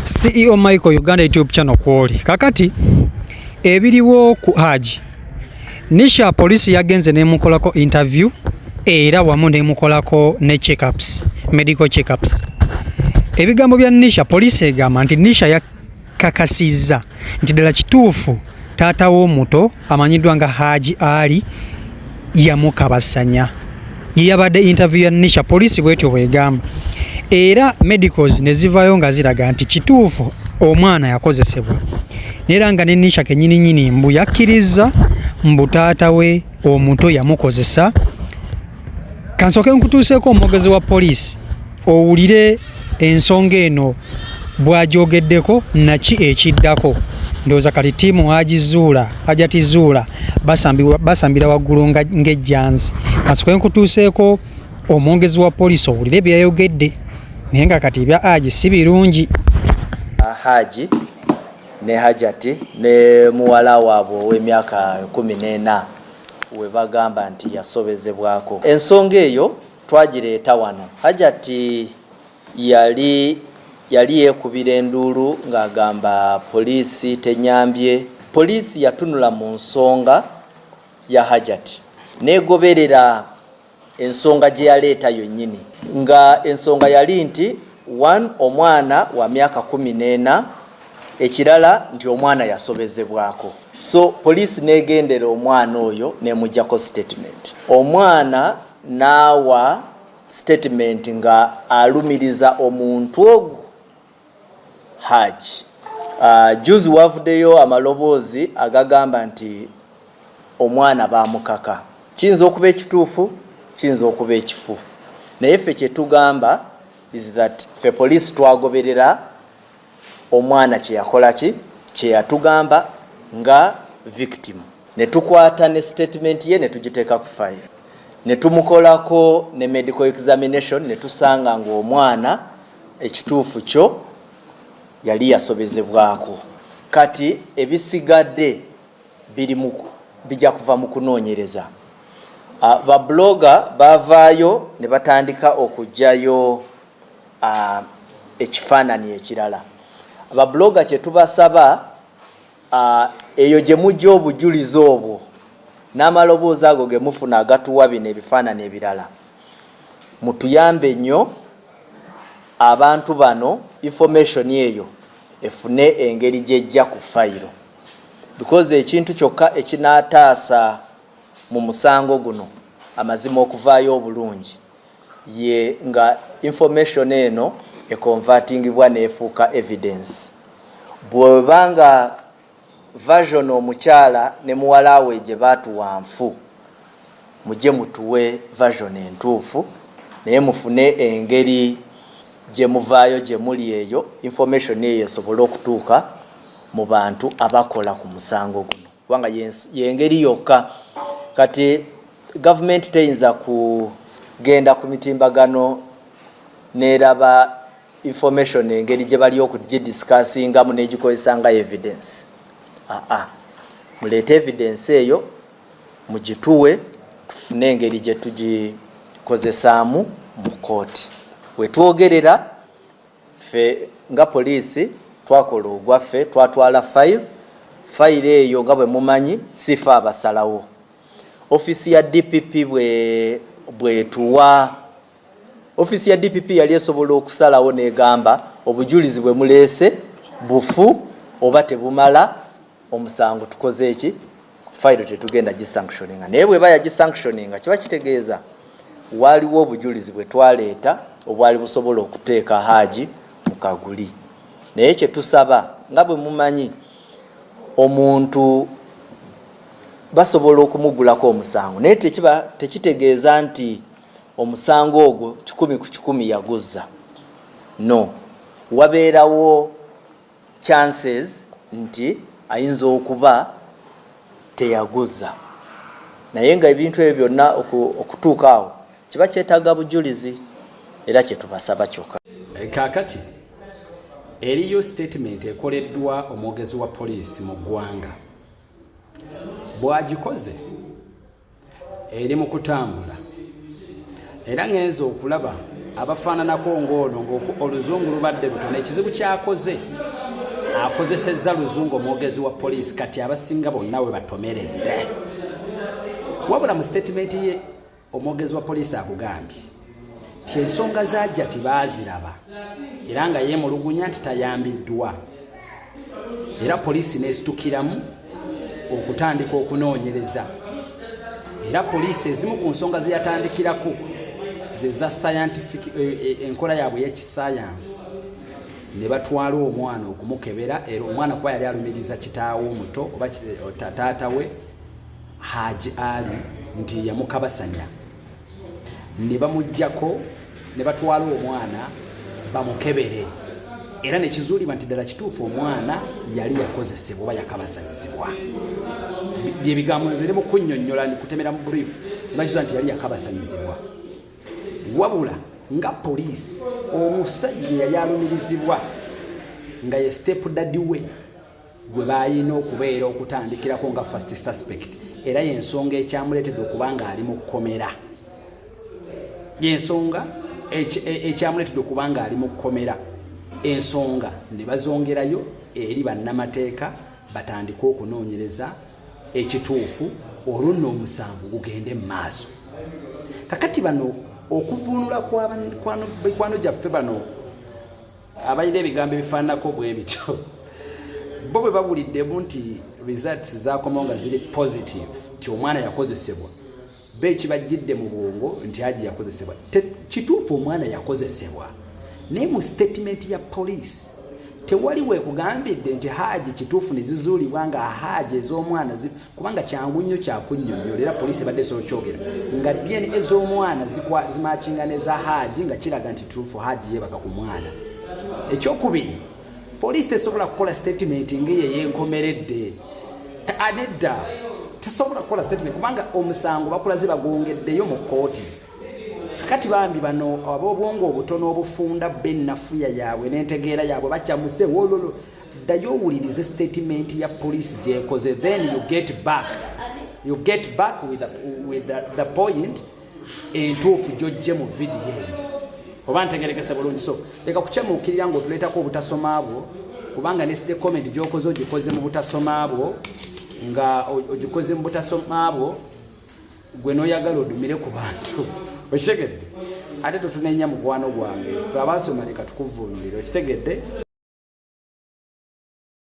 CEO Michael Uganda YouTube channel kwoli. Kakati ebiriwo ku Haji. Nisha polisi yagenze nemukolako interview era wamu nemukolako ne checkups, medical checkups. Ebigambo bya Nisha polisi egamba nti Nisha yakakasizza nti ddala kituufu taata w'omuto amanyiddwa nga Haji ali Yankabasanya. Yabadde interview ya Nisha polisi bwetyo bwegamba. Era medicals ne zivaayo nga ziraga nti kituufu omwana yakozesebwa. Nera nga ne Nisha kenyini mbu yakkiriza mbu taata we omuto yamukozesa. Kansoke nkutuuseeko omwogezi wa polisi owulire ensonga eno bw'agyogeddeko naki ekiddako. Ndowooza kati ttiimu hajatizuula basambira waggulu ng'ejjanzi. Kansoke nkutuuseeko omwogezi wa polisi owulire byayogedde naye nga kati ebya Haji si birungi. Haji ne Hajati ne muwala waabwe ow'emyaka 14 we bagamba nti yasobezebwako. Ensonga eyo twagireeta wano. Hajati yali yeekubira enduulu ng'agamba poliisi tenyambye. Poliisi yatunula mu nsonga ya Hajati neegoberera ensonga gye yaleeta yonnyini, nga ensonga yali nti omwana wa myaka 14, ekirala nti omwana yasobezebwako. So poliisi neegendera omwana oyo nemuggyako statement. Omwana n'awa statement nga alumiriza omuntu ogwo Haji. Juzi wavuddeyo amaloboozi agagamba nti omwana baamukaka. Kiyinza okuba ekituufu, kiyinza okuba ekifu. Naye ffe kye tugamba is that ffe poliisi twagoberera omwana kye yakola ki, kye yatugamba nga victim. Ne tukwata ne statement ye ne tugiteeka ku file. Ne tumukolako ne medical examination ne tusanga ng'omwana ekituufu kyo yali yasobezebwako. Kati ebisigadde bijja kuva mu kunoonyereza. Ba blogger bavaayo ne batandika okuggyayo ekifaananyi ekirala. Ba blogger kye tubasaba eyo gye mujja obujulizi obwo n'amaloboozi ago ge mufuna agatuwa bino ebifaananyi ebirala, mutuyambe nnyo abantu bano information eyo efune engeri gyejja ku fayiro, because ekintu kyokka ekinaataasa mu musango guno amazima okuvaayo obulungi ye nga information eno ekonvertingibwa neefuuka evidence. Bwebanga version omukyala ne muwala we gye baatuwa nfu, mujje mutuwe version entuufu naye mufune engeri gye muvaayo gye muli eyo information eyo esobole okutuuka mu bantu abakola ku musango guno, kubanga yengeri yokka. Kati government teyinza kugenda ku mitimbagano neraba information engeri gye bali okugidiscussingamu negikozesa nga evidence. Muleete evidence eyo mugituwe tufune engeri gye tugikozesaamu mu kooti. Wetwogerera ffe nga poliisi twakola ogwaffe, twatwala fayiro eyo nga bwe mumanyi sife abasalawo. Office ya DPP bwetuwa, office ya DPP yali esobola okusalawo negamba obujulizi bwe muleese bufu oba tebumala omusango tukoze eki, fayiro tetugenda gisanctioninga. Naye bweba yagisanctioninga kiba kitegeeza waliwo obujulizi bwe twaleeta obwali busobola okuteeka Haji mu kaguli. Naye kye tusaba nga bwe mumanyi omuntu basobola okumugulako omusango naye tekitegeeza nti omusango ogwo 100 ku 100 yaguzza. No, wabeerawo chances nti ayinza okuba teyaguzza. Naye nga ebintu ebyo byonna okutuuka awo kiba kyetaaga bujulizi era kye tubasaba kyokka. Kaakati eriyo statement ekoleddwa omwogezi wa poliisi mu ggwanga. Bwagikoze eri mu kutambula era ngenza okulaba abafaananako ng'ono oluzungu lubadde lutono ekizibu kyakoze akozesezza luzungu omwogezi wa poliisi kati abasinga bonna we batomeredde wabula mu statement ye omwogezi wa poliisi akugambye ti ensonga zajja tibaaziraba era nga yeemulugunya nti tayambiddwa era poliisi neesitukiramu okutandika okunoonyereza era poliisi ezimu ku nsonga zeyatandikirako zeza scientific enkola yaabwe y'ekisayansi ne batwala omwana okumukebera era omwana kuba yali alumiriza kitaawe omuto oba taata we Haji ali nti yamukabasanya ne bamuggyako ne batwala omwana bamukebere era nekizuulibwa nti ddala kituufu omwana yali yakozesebwa oba yakabasanyizibwa byebigambo nze ne mukunnyonnyola kutemera mu brief nebakizuula nti yali yakabasanyizibwa wabula nga poliisi omusajja yali alumirizibwa nga ye step daddy we gwe bayina okubeera okutandikirako nga first suspect era yensonga ekyamuleetedde okuba nga ali mu kkomera yensonga ekyamuleetedde okuba nga ali mu kkomera ensonga ne bazongerayo eri bannamateeka batandika okunoonyereza ekituufu olunno omusango gugende mu maaso kakati bano okuvunula kwano gyaffe bano abalina ebigambo ebifaananako bwe bityo bo bwe babuliddemu nti results zaakomawo nga ziri positive nti omwana yakozesebwa be ekibajjidde mu bwongo nti Haji yakozesebwa kituufu omwana yakozesebwa naye mu statement ya poliisi tewali weekugambidde nti Haji kituufu ne zizuulibwa nga Haji ez'omwana kubanga kyangu nnyo kyakunnyonnyola era poliisi badde esobola kyogera nga DNA ez'omwana zimakinga n'eza Haji nga kiraga nti kituufu Haji yeebaka ku mwana ekyokubiri poliisi tesobola kukola statement ng'eyo ey'enkomeredde anedda tesobola kukola statement kubanga omusango bakulaze bagongeddeyo mu kkooti kakati bambi bano ab'obwongo obutono obufunda bennafuya yaabwe n'entegeera yaabwe bakyamuse wololo ddayo owulirize statement ya poliisi gyekoze then you get back with the point entuufu gyojje mu vidiyo eyo oba ntegerekese bulungi so leka kukyamuukirira ng'otuleetako obutasoma bwo kubanga ne comment gy'okoze ogikoze mu butasoma bwo nga ogikoze mu butasoma bwo gwe n'oyagala odumire ku bantu okitegedde ate totunenya mukwano gwange fe abaasoma leka tukuvuunulira okitegedde